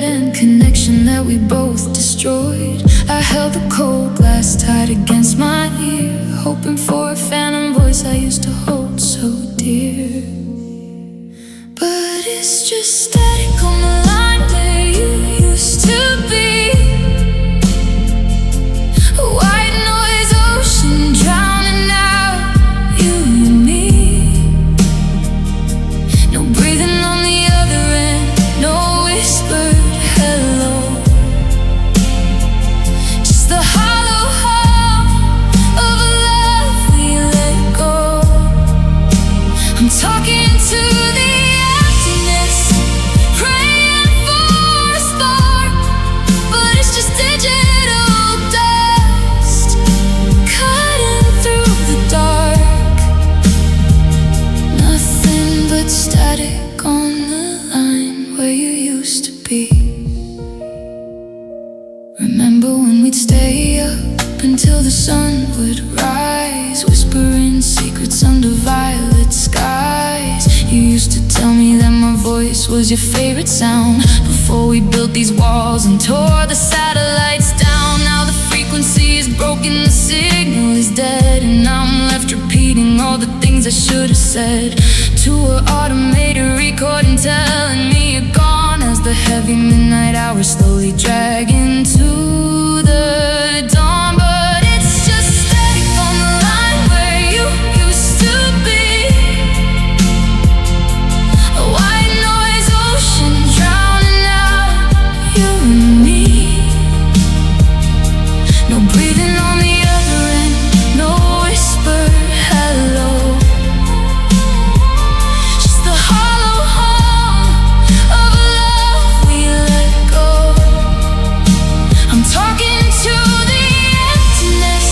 dead-end connection that we both destroyed. I held the cold glass tight against my ear, hoping for a phantom voice I used to hold so dear. But it's just static on the line where you used to be. A white noise ocean drowning out you and me. No breathing on the other end, no whispered hello, just the hollow hum of a love we let go. I'm talking to the emptiness, praying for a spark, but it's just digital dust cutting through the dark. Nothing but static on the line where you used to be. Remember when we'd stay up until the sun would rise, whispering secrets under violet skies. You used to tell me that my voice was your favorite sound before we built these walls and tore the satellites down. Now the frequency is broken, the signal is dead, and I'm left repeating all the things I should have said to an automated recording telling me you're gone, as the heavy midnight hours slowly drag into the dawn. But it's just static on the line where you used to be. A white noise ocean drowning out you and me. No breathing on the other end, no whispered hello, just the hollow hum of a love we let go. I'm talking to the emptiness,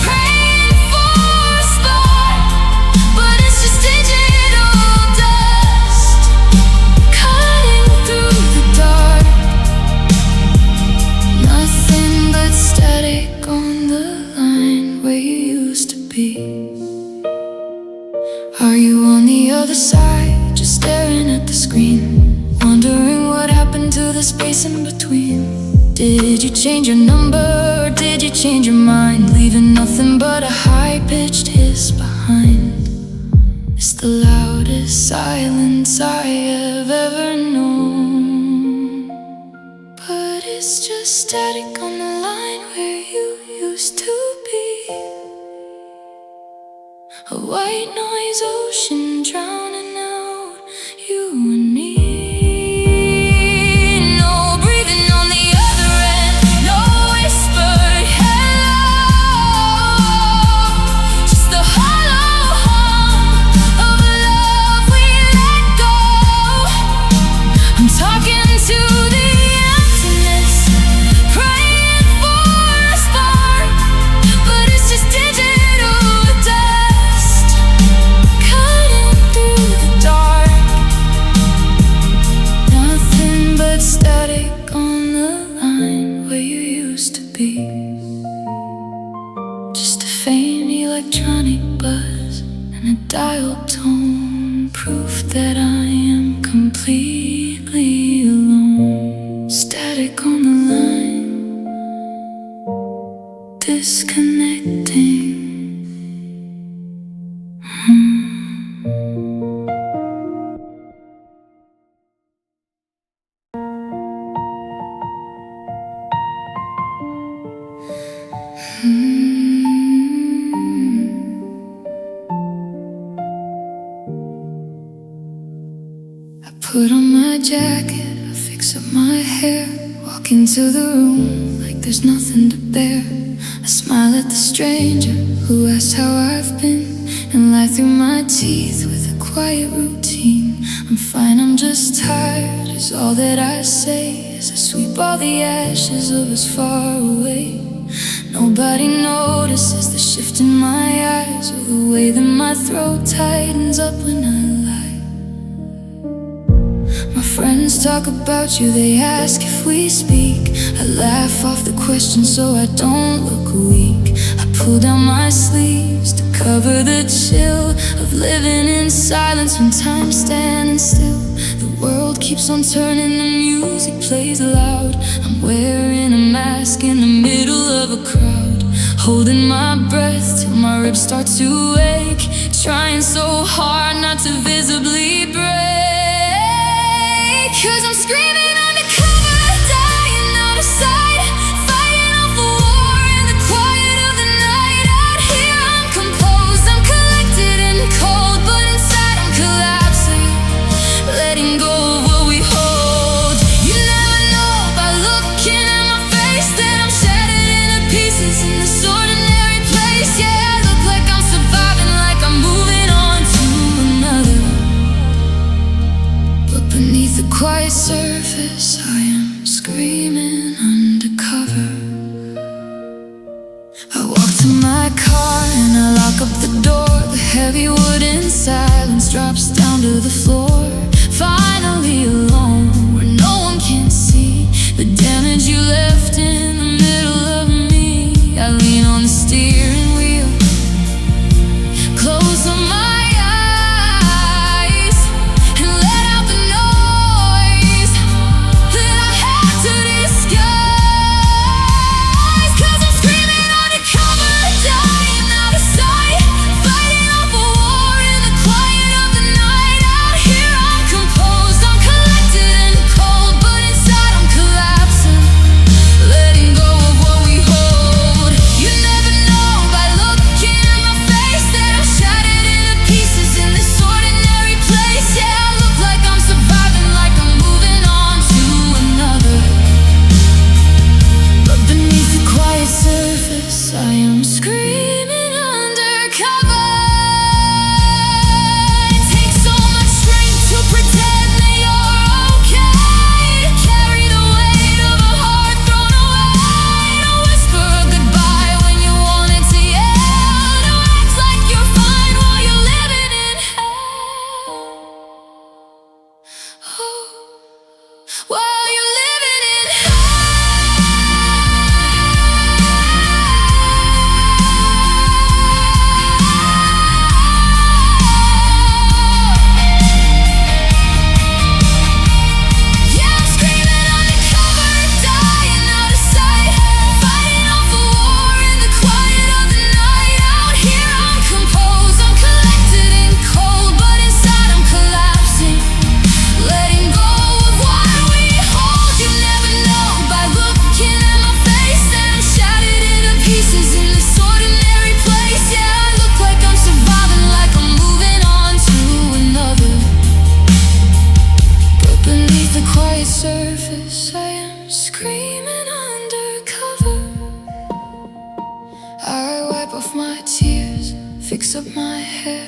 praying for a spark, but it's just digital dust cutting through the dark. Nothing but static on the line where you used to be. Are you on the other side, just staring at the screen, wondering what happened to the space in between? Did you change your number, or did you change your mind, leaving nothing but a high-pitched hiss behind? It's the loudest silence I have ever known. But it's just static on the line where you used to be. A white noise ocean drowning out you and me. No breathing on the other end, no whispered hello, just the hollow hum of a love we let go. I'm talking to the emptiness, praying for a spark, but it's just digital dust cutting through the dark. Nothing but static on the line where you used to be. Just a faint electronic buzz and a dial tone, proof that I am completely alone. Static on the line, disconnecting. I put on my jacket, I fix up my hair, walk into the room like there's nothing to bear. I smile at the stranger who asks how I've been, and lie through my teeth with a quiet routine. I'm fine, I'm just tired is all that I say as I sweep all the ashes of us far away. Nobody notices the shift in my eyes, or the way that my throat tightens up when I lie. My friends talk about you, they ask if we speak. I laugh off the question so I don't look weak. I pull down my sleeves to cover the chill of living in silence when time's standing still. The World keeps on turning, the music plays loud. I'm wearing a mask in the middle of a crowd, holding my breath till my ribs start to ache, trying so hard not to visibly break. 'Cause I'm screaming undercover, dying out of sight, fighting off a war in the quiet of the night. Out here I'm composed, I'm collected and cold, but inside I'm collapsing, letting go of what we hold. You never know by looking at my face that I'm shattered into pieces in this ordinary place. Yeah, I look like I'm surviving, like I'm moving on to another. But beneath the quiet surface, I am screaming undercover. I walk to my car and I lock up the door. The heavy wooden silence drops down to the floor. Finally alone, where no one can see the damage you left in the middle of me. I lean on the steering wheel, close my eyes, and let out the noise that I had to disguise. 'Cause I'm screaming undercover, dying out of sight, fighting off a war in the quiet of the night. Out here I'm composed, I'm collected and cold, but inside I'm collapsing, letting go of what we hold. You never know by looking at my face that I'm shattered into pieces in this ordinary place. Yeah, I look like I'm surviving, like I'm moving on to another. But beneath the quiet surface, I am screaming undercover. It takes so much strength to pretend that you're okay, to carry the weight of a heart thrown away, to whisper a goodbye when you wanted to yell, to act like you're fine while you're living in hell. Oh, while you're living in hell. Yeah, I'm screaming undercover, dying out of sight, fighting off a war in the quiet of the night. Out here I'm composed, I'm collected and cold, but inside I'm collapsing, letting go of what we hold. You never know by looking at my face that I'm shattered into pieces in this ordinary place. Yeah, I look like I'm surviving, like I'm moving on to another. But beneath the quiet surface, I am screaming undercover. I wipe off my tears, fix up my hair,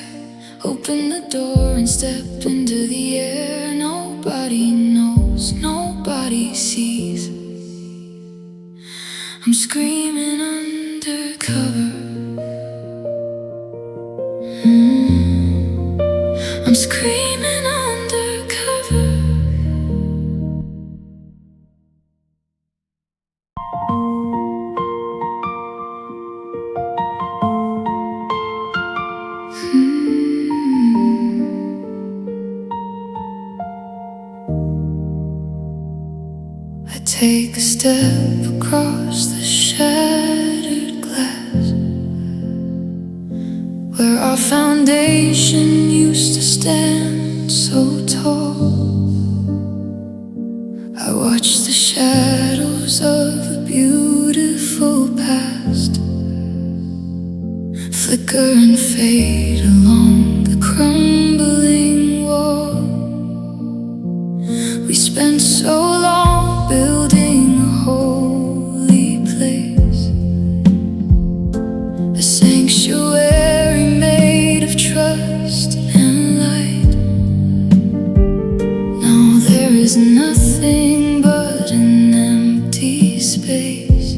open the door and step into the air. Nobody knows, nobody sees. I'm screaming undercover. I'm screaming undercover. I take a step across the shattered glass, where our foundation used to stand so tall. I watch the shadows of a beautiful past flicker and fade along the crumbling wall. We spent so long building a holy place, a sanctuary made of trust and light. Now there is nothing but an empty space,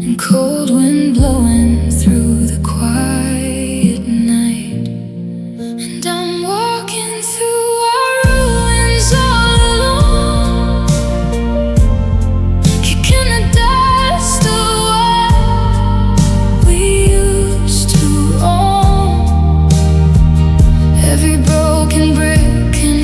and cold wind blowing through the quiet night. And I'm walking through our ruins all alone, kicking the dust of what we used to own. Every broken brick and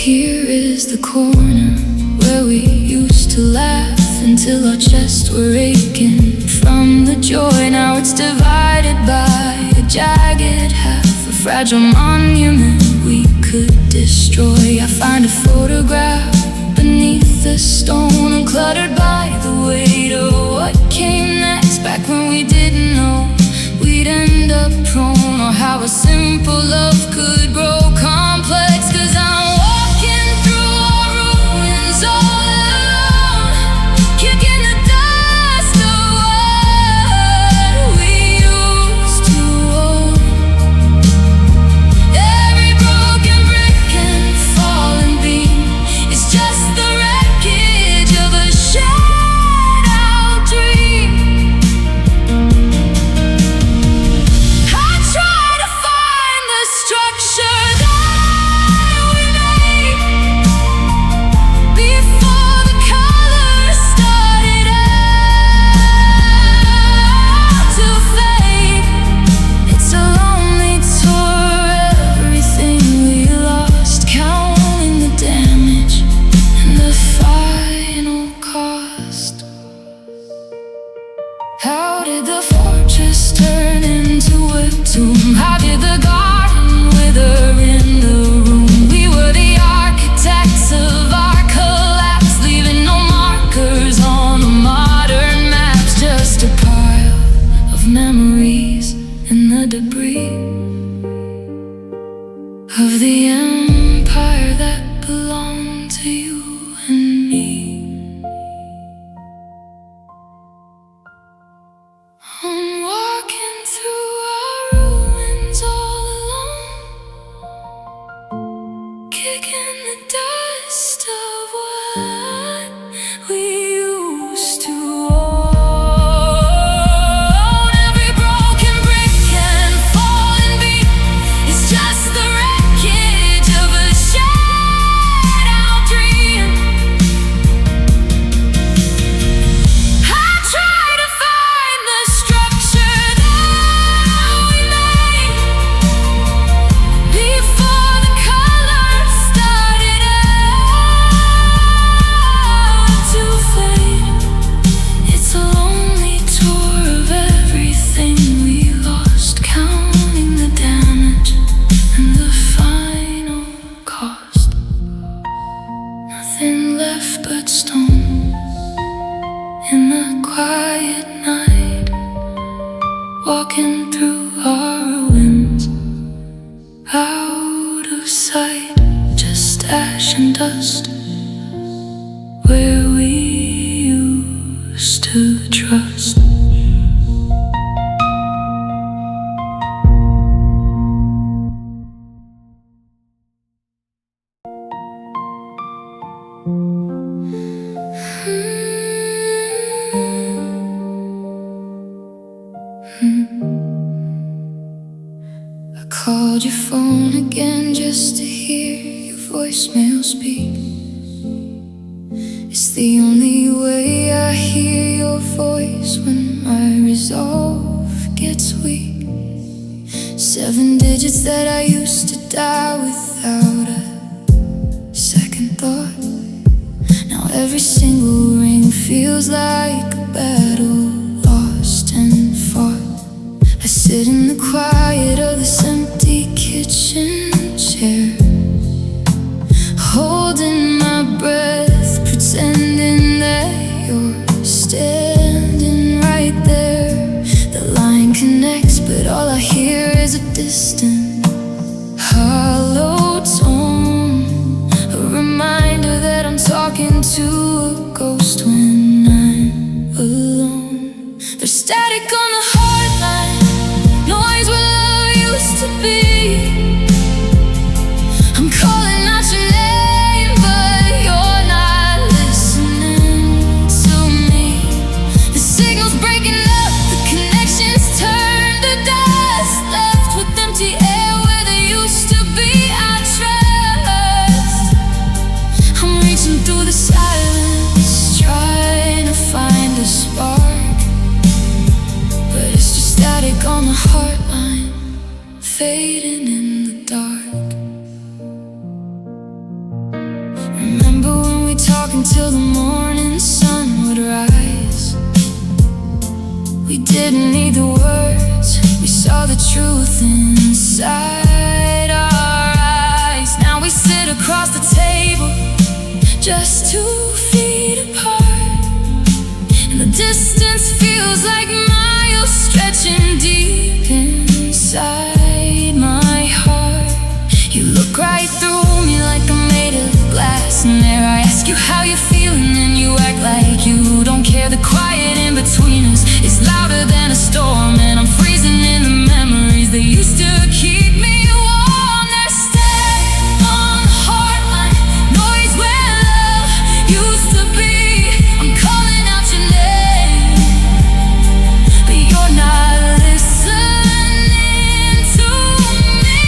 Here is the corner where we used to laugh until our chests were aching from the joy. Now it's divided by a jagged half, a fragile monument we could destroy. I find a photograph beneath the stone, uncluttered by the weight of what came next. Back when we didn't know we'd end up prone, or how a simple love could grow complex. 'Cause I'm walking through our ruins all alone, kicking the dust of what we used to own. Every broken brick and fallen beam is just the wreckage of a shattered out dream. I try to find the structure that we made before the colors started out to fade. It's a lonely tour, everything we lost, counting the damage and the final cost. How did the fortress turn into a tomb? How did the garden wither in the room? We were the architects of our collapse, leaving no markers on the modern maps, just a pile of memories in the debris of the empire that belonged to you and me. I'm walking through our ruins all alone, kicking the dust of what we used to own. Every broken brick and fallen beam is just the wreckage of a shattered out dream. I try to find the structure that we made before the colors started out to fade. It's a lonely tour of everything we lost, counting the damage and the final cost. Nothing left but stone in the quiet night, walking through our ruins, out of sight, just ash and dust, where we used to trust. I called your phone again just to hear your voicemail speak. It's the only way I hear your voice when my resolve gets weak. 7 digits that I used to dial without a second thought. Now every single ring feels like a battle lost and fought. I sit in the quiet of this empty kitchen chair, holding my breath, pretending that you're standing right there. The line connects, but all I hear is a distant, hollow tone, a reminder that I'm talking to a ghost when I'm alone. There's static on the hotline, noise where love used to be. I'm calling out your name, but you're not listening to me. The signal's breaking up, the connections turn to dust, left with empty air where there used to be. I trust. I'm reaching through the silence, trying to find a spark, but it's just static on the heartline, fading in the dark. until the morning sun would rise. We didn't need the words, we saw the truth inside our eyes. Now we sit across the table, just 2 feet apart, and the distance feels like miles stretching deep inside my heart. You look right through me like I'm made of glass, and there I ask you how you're feeling, and you act like you don't care. The quiet in between us is louder than a storm, and I'm freezing in the memories that used to keep me warm. They're static on the heart line, noise where love used to be. I'm calling out your name, but you're not listening to me.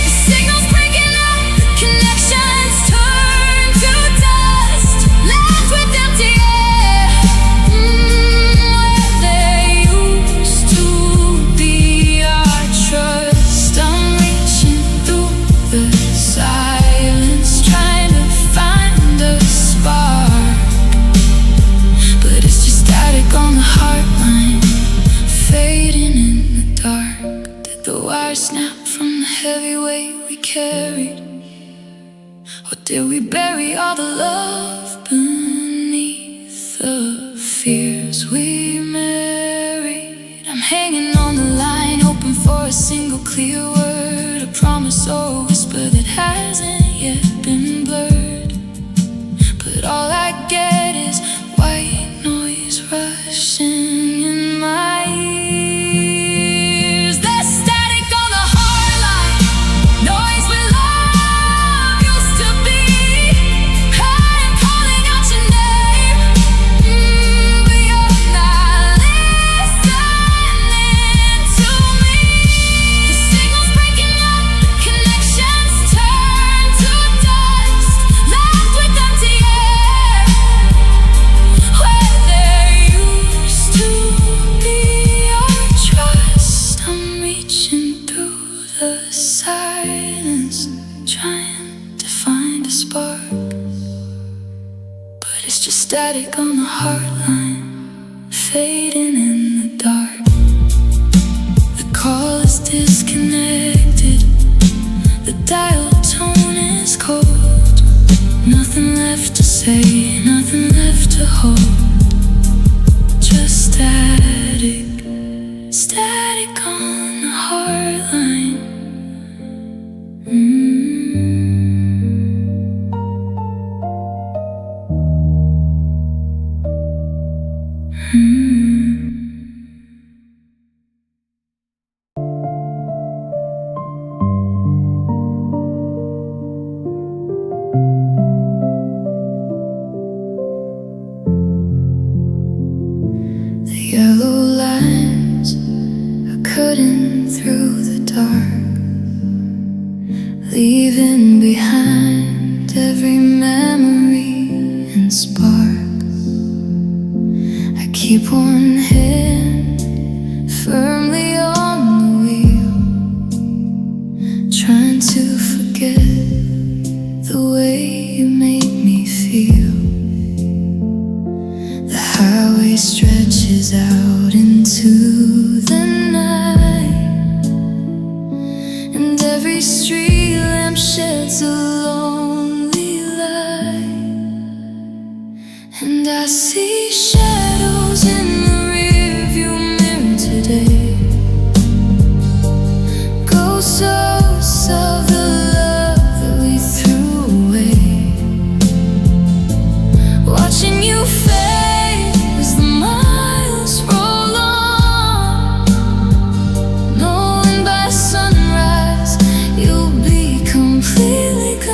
The signal's breaking up, the connections turn to dust, left with empty air. Where there used to be our trust. I'm reaching through the silence, trying to find a spark, but it's just static on the heart line, fading in the dark. Did the wire snap from the heavy weight we carried, or did we bury all the love beneath the fears we married? I'm hanging on the line, hoping for a single clear word, a promise or a whisper that hasn't yet been blurred. But all I get is white noise rushing in my ears. There's static on the heart line, noise where love used to be. I'm calling out your name, but you're not listening to me. The signal's breaking up, the connections turn to dust, left with empty air. Where there used to be our trust. I'm reaching through the silence, trying to find a spark, but it's just static on the heart line, fading in the dark. The call is disconnected, the dial tone is cold. Nothing left to say, nothing left to hold, just static, static on the heart line. The yellow lines are cutting through the dark, leaving behind every memory and spark. I keep one hand firmly on the wheel, trying to forget the way you made me feel. The highway stretches out into the night, and every street lamp sheds a lonely light. And I see shadows in the rearview mirror today, ghosts of the love that we threw away, watching you fade as the miles roll on, knowing by sunrise you'll be completely gone.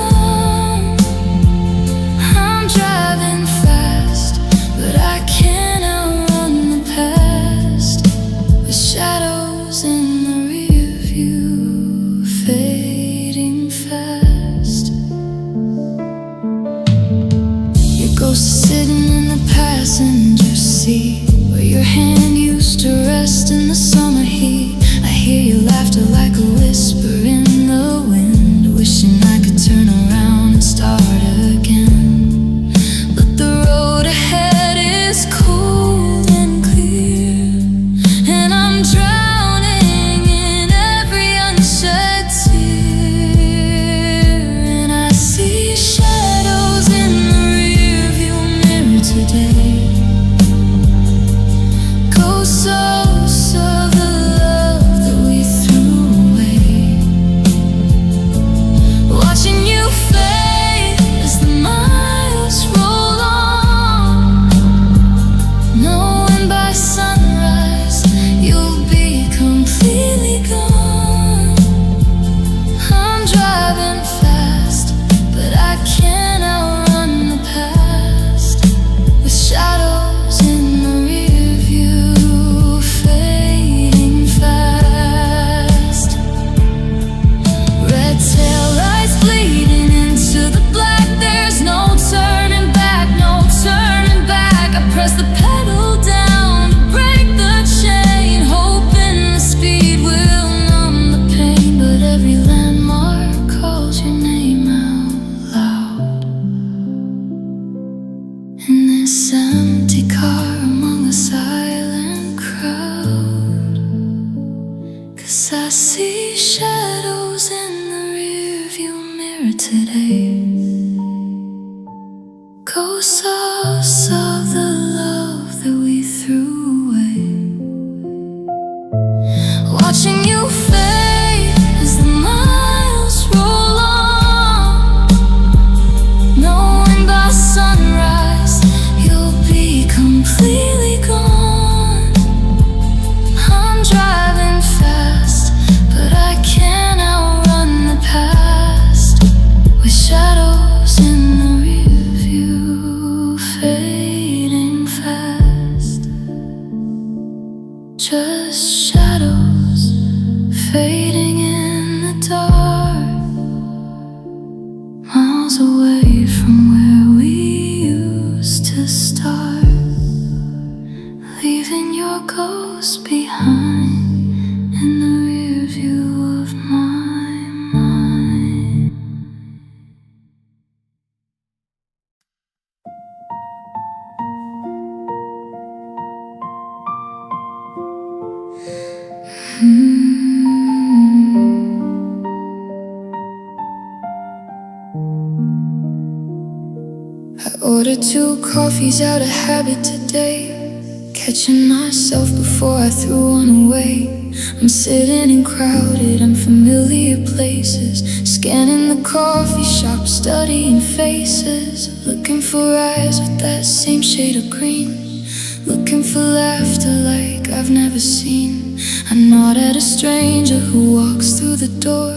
Ordered 2 coffees out of habit today, catching myself before I threw one away. I'm sitting in crowded, unfamiliar places, scanning the coffee shop, studying faces, looking for eyes with that same shade of green, looking for laughter like I've never seen. I nod at a stranger who walks through the door,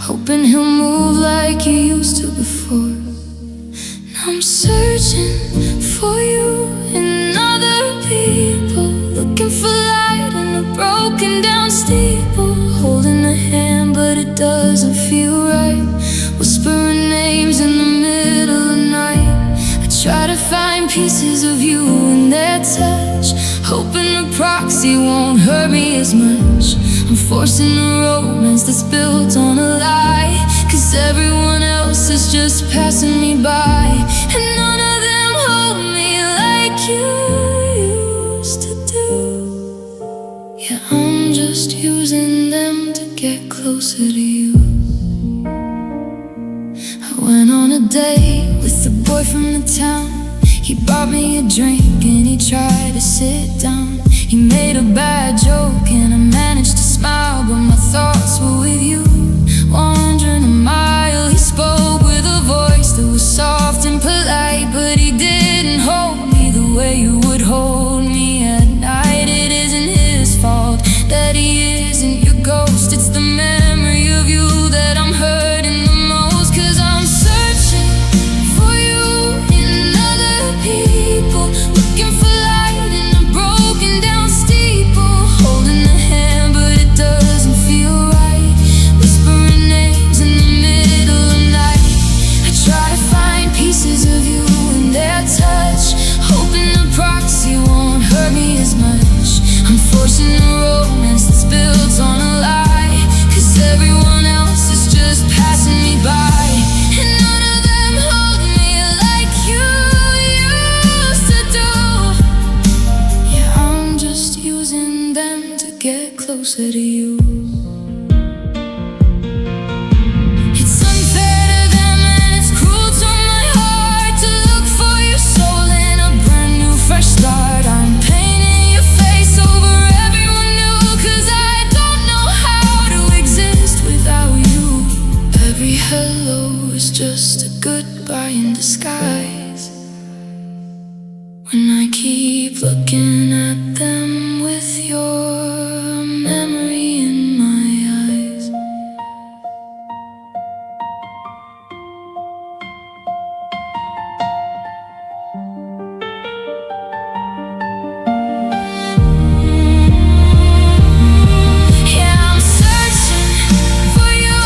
hoping he'll move like he used to before. I'm searching for you in other people, looking for light in a broken down steeple, holding a hand but it doesn't feel right, whispering names in the middle of the night. I try to find pieces of you in their touch, hoping the proxy won't hurt me as much. I'm forcing a romance that's built on a lie, 'cause everyone else is just passing me by, and none of them hold me like you used to do. Yeah, I'm just using them to get closer to you. I went on a date with a boy from the town. He bought me a drink and he tried to sit down. He made a bad joke and I managed to smile, but my thoughts were with you, wandering a mile. He spoke with a voice that was soft and polite, but he didn't hold me the way you would hold me at night. It isn't his fault that he isn't your ghost. It's the memory of you that I'm hurting the most, 'cause I'm searching for you in other people, looking for light in a broken down steeple, holding a hand but it doesn't feel right, whispering names in the middle of the night. I try to find pieces of you in their touch, hoping the proxy won't hurt me as much. I'm forcing a romance that's built on a lie, 'cause everyone else is just passing me by, and none of them hold me like you used to do. Yeah, I'm just using them to get closer to you. It's unfair to them and it's cruel to my heart to look for your soul in a brand new fresh start. I'm painting your face over everyone new, 'cause I don't know how to exist without you. Every hello is just a goodbye in disguise, when I keep looking at them with your memory in my eyes. Yeah, I'm searching for you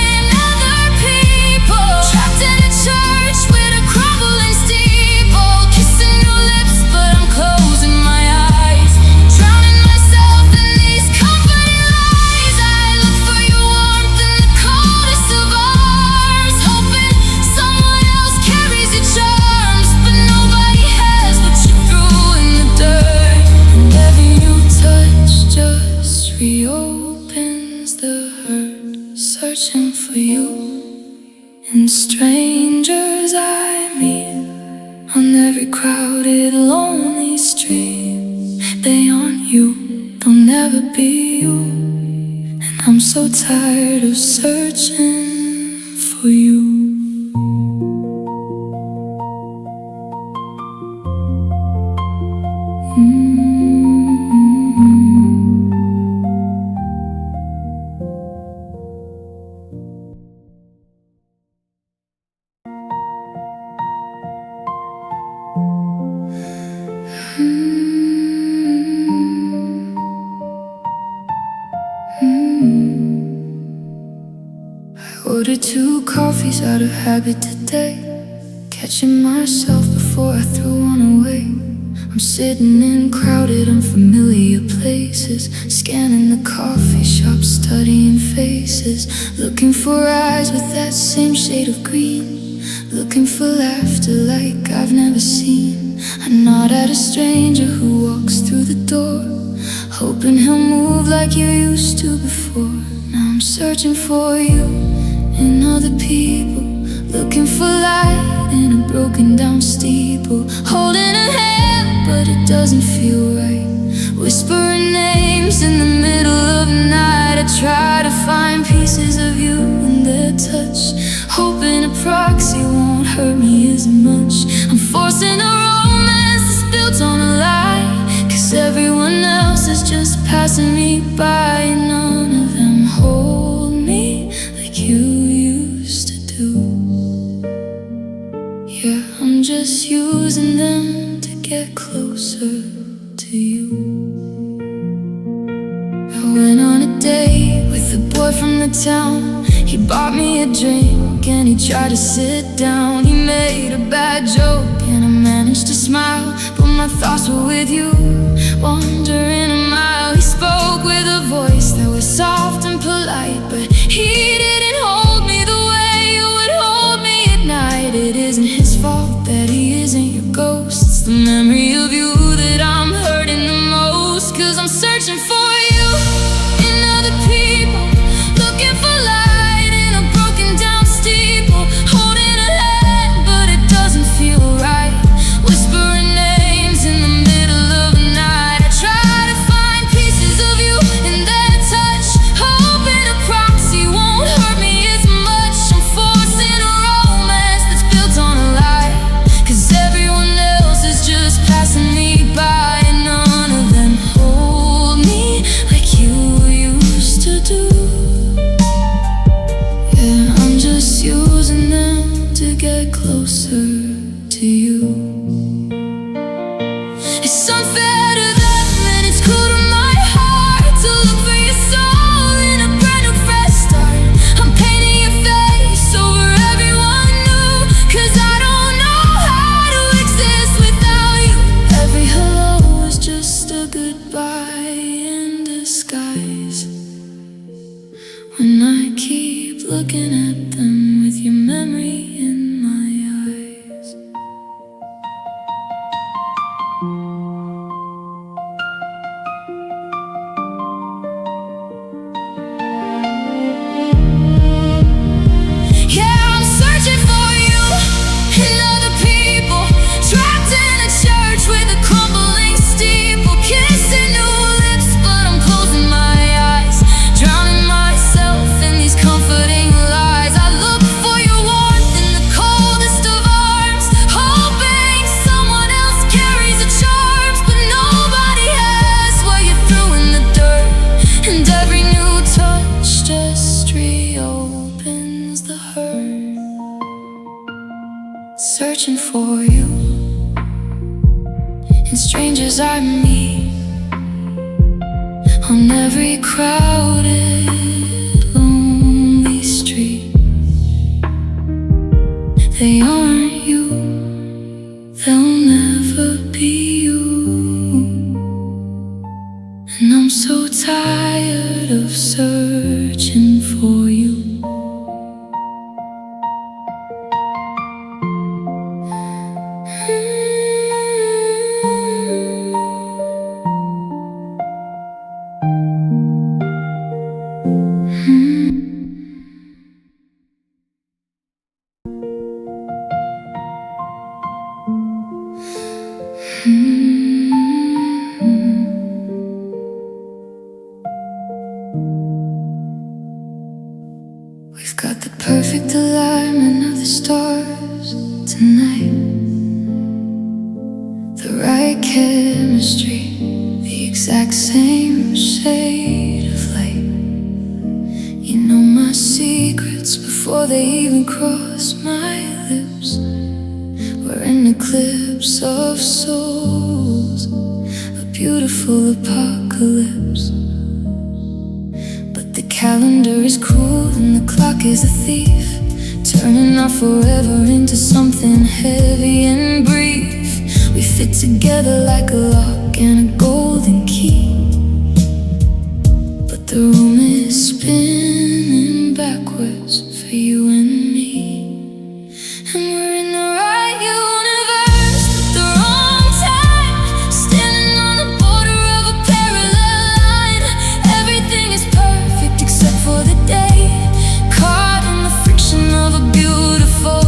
in other people, trapped in a church with a crumbling steeple, kissing your lips but I'm closing my eyes, drowning myself in these company lies. I look for your warmth in the coldest of arms, hoping someone else carries your charms, but nobody has what you threw in the dirt. And every new touch just reopens the hurt, searching for you in strangers I meet on every crowded, lonely street. They aren't you, they'll never be you, and I'm so tired of searching for you. Ordered 2 coffees out of habit today, catching myself before I threw one away. I'm sitting in crowded, unfamiliar places, scanning the coffee shop, studying faces, looking for eyes with that same shade of green, looking for laughter like I've never seen. I nod at a stranger who walks through the door, hoping he'll move like you used to before. Now I'm searching for you in other people, looking for light in a broken down steeple, holding a hand but it doesn't feel right, whispering names in the middle of the night. I try to find pieces of you in their touch, hoping a proxy won't hurt me as much. I'm forcing a romance that's built on a lie, 'cause everyone else is just passing me by, and none of them hold me like you used to do. Yeah, I'm just using them to get closer to you. I went on a date with a boy from the town. He bought me a drink and he tried to sit down. He made a bad joke and I managed to smile, but my thoughts were with you, wandering a mile. He spoke with a voice that was soft and polite, but he didn't hold me the way you would hold me at night. It isn't his fault that he isn't your ghost. It's the memory of you that I'm hurting the most, 'cause I'm searching for you in other people, looking for light in a broken down steeple, holding a hand but it doesn't feel right, whispering names in the middle of the night. I try to find pieces of you in their touch, hoping a proxy won't hurt me as much. I'm forcing a romance that's built on a lie, 'cause everyone else is just passing me by, and none of them hold me like you used to do. Yeah, I'm just using them to get closer to you. It's unfair to them and it's cruel to my heart to look for your soul in a brand new fresh start. I'm painting your face over everyone new, 'cause I don't know how to exist without you. Every hello is just a goodbye in disguise, when I keep looking at them with your memory in my eyes. Yeah, I'm searching for you in other people, trapped in a church with a crumbling steeple, kissing new lips but I'm closing my eyes, drowning myself in these comforting lies. I look for your warmth in the coldest of arms, hoping someone else carries the charms, but nobody has what you threw in the dirt, and every new touch just reopens the hurt. Searching for you in strangers I meet on every crowded, lonely street. They aren't you, they'll never be you, and I'm so tired of searching for you. We've got the perfect alignment of the stars tonight, the right chemistry, the exact same shade of light. You know my secrets before they even cross my lips. We're an eclipse of souls, a beautiful apocalypse. But the calendar is cruel and the clock is a thief, turning our forever into something heavy and brief. We fit together like a lock and a golden key, but the room is spinning backwards for you and me. And we're in the right universe at the wrong time, standing on the border of a parallel line. Everything is perfect except for the day, caught in the friction of a beautiful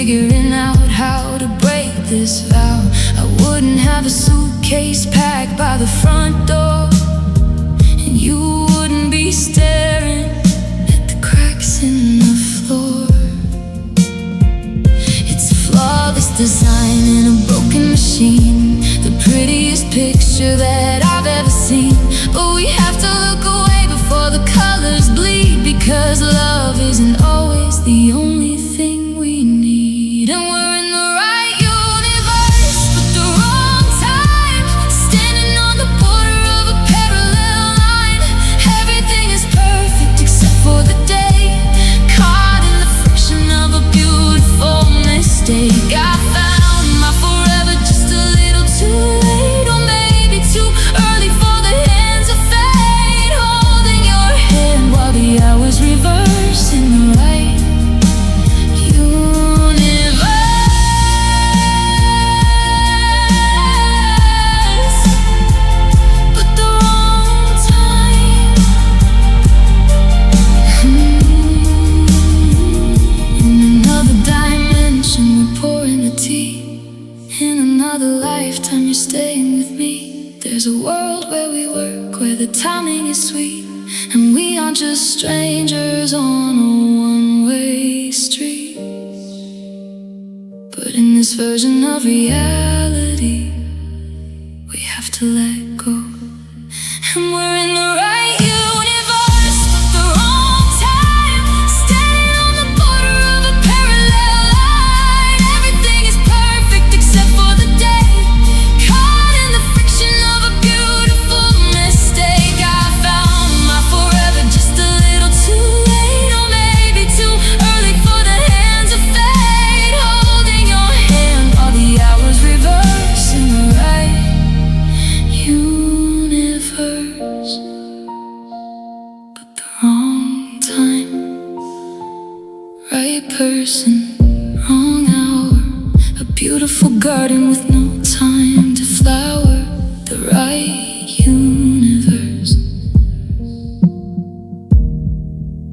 figuring out how to break this vow. I wouldn't have a suitcase packed by the front door, and you wouldn't be staring at the cracks in the floor. It's a flawless design in a broken machine, the prettiest picture that I've ever seen. But we have to look away before the colors bleed, because love isn't always the only thing we need. And we're in the right universe, but the wrong time, standing on the border of a parallel line. Everything is perfect except for the day, caught in the friction of a beautiful mistake. I found my forever just a little too late, or maybe too early for the hands of fate, holding your hand while the hours reverse in the right universe, but the wrong time. In another dimension we're pouring the tea. In another lifetime you're staying with me. There's a world where we work, where the timing is sweet, and we aren't just strangers on a one-way street. But in this version of reality, we have to let go. And we're in the right universe, but the wrong time, standing on the border of a parallel line. Everything is perfect except for the day, caught in the friction of a beautiful mistake. I found my forever just a little too late, or maybe too early for the hands of fate, holding your hand while the hours reverse in the right universe, but the wrong time, right person, wrong hour. A beautiful garden with no time to flower. The right universe,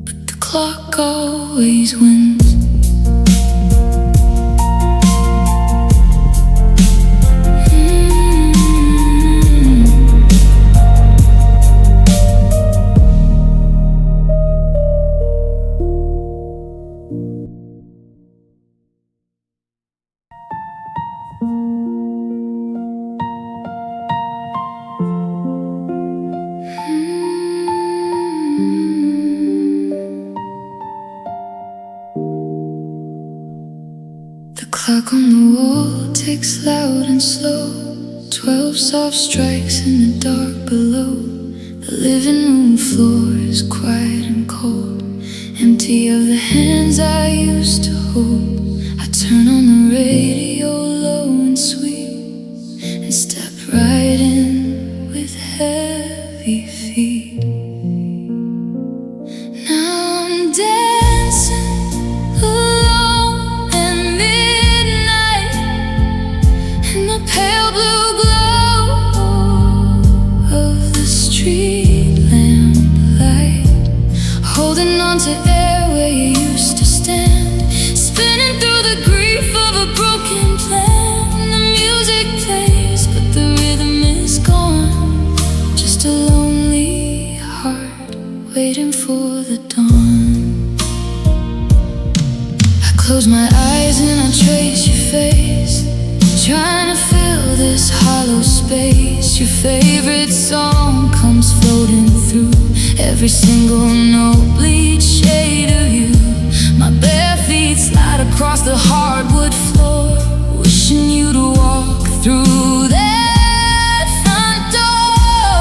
but the clock always wins. The clock on the wall ticks loud and slow, 12 soft strikes in the dark below. The living room floor is quiet and cold, empty of the hands I used to hold. I turn on the radio low and sweet, and step right in with heavy feet. Now I'm dancing alone at midnight in the pale blue glow of the street lamp light, holding on to air where you used to stand, spinning through the grief of a broken plan. The music plays, but the rhythm is gone, just a lonely heart waiting for the dawn. I close my eyes and I trace your face, trying to fill this hollow space. Your favorite song comes floating through, every single note bleeds shade of you. My bare feet slide across the hardwood floor, wishing you to walk through that front door.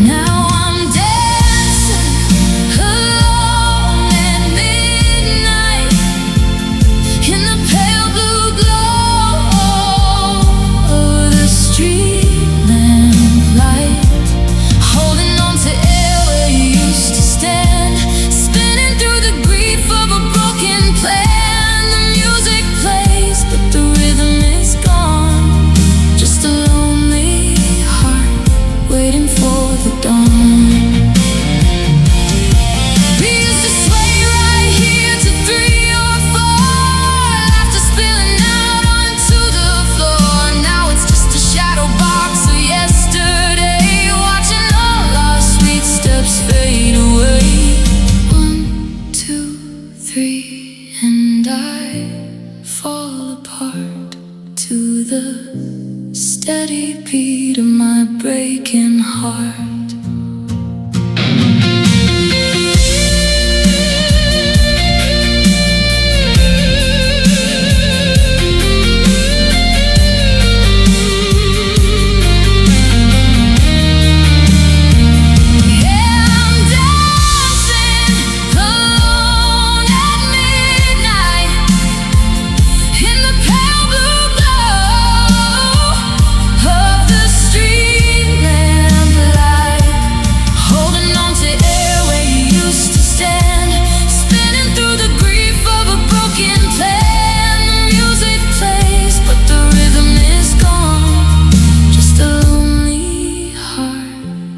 Now I'm dancing alone at midnight in the pale blue glow of the street lamp light, holding on to air where you used to stand, the steady beat of my breaking heart.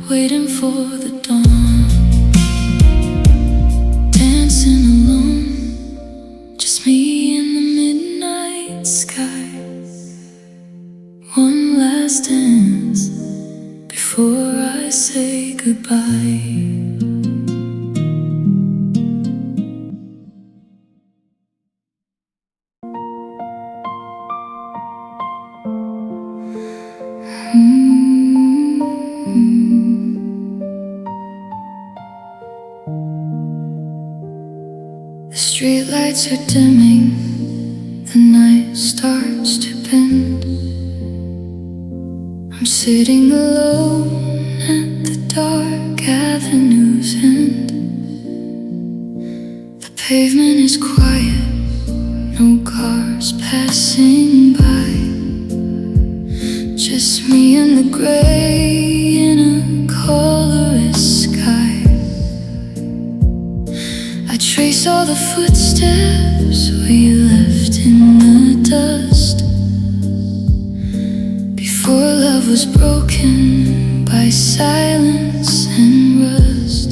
Waiting for the dawn, dancing alone, just me in the midnight sky. One last dance before I say goodbye. The streetlights are dimming, the night starts to bend. I'm sitting alone at the dark avenue's end. The pavement is quiet, no cars passing by. Just me and the gray in a colorless sky. I trace all the footsteps we left in the dust, before love was broken by silence and rust.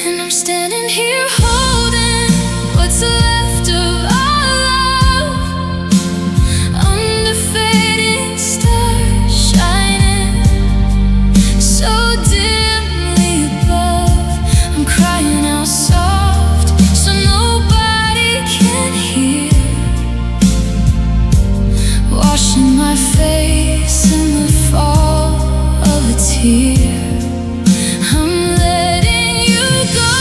And I'm standing here holding what's left of our love, under fading stars shining so dimly above. I'm crying out soft so nobody can hear, washing my face in the fall of a tear. I'm letting you go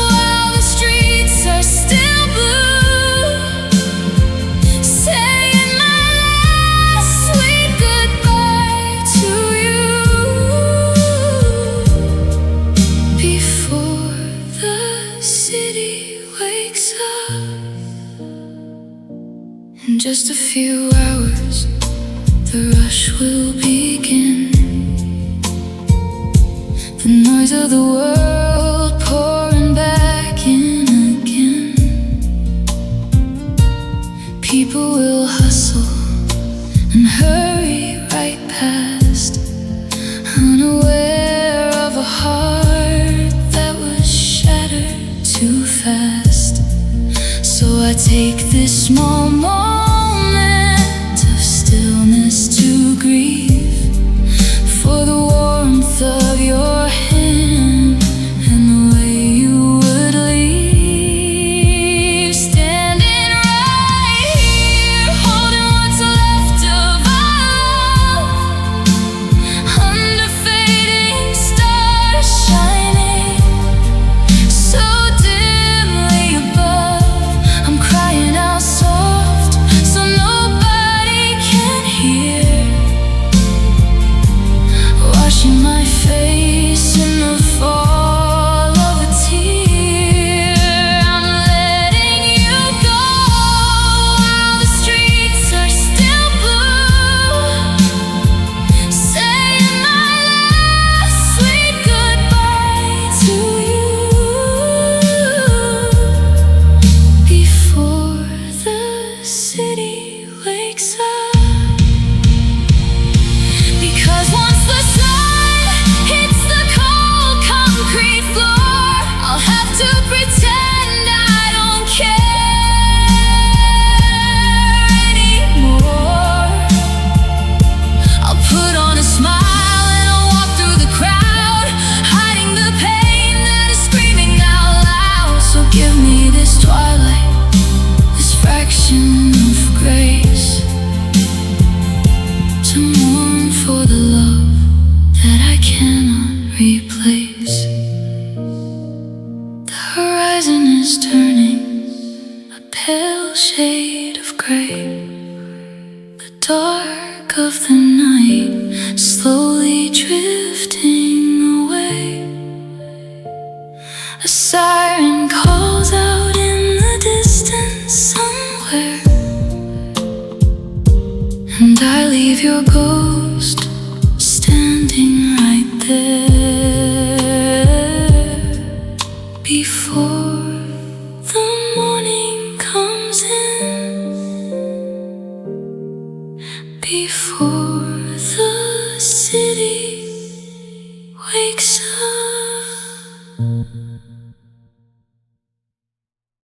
while the streets are still blue, saying my last sweet goodbye to you, before the city wakes up. In just a few hours the rush will begin, the noise of the world pouring back in again. People will hustle and hurry right past, unaware of a heart that was shattered too fast. So I take this small moment of stillness to grieve, for the warmth of your hand and the way you would leave. Standing right here, holding what's left of our love, under fading stars shining so dimly above. I'm crying out soft pale shade of gray. The dark of the night slowly drifting away. A siren calls out in the distance somewhere, and I leave your ghost standing right there. Before the morning comes in, before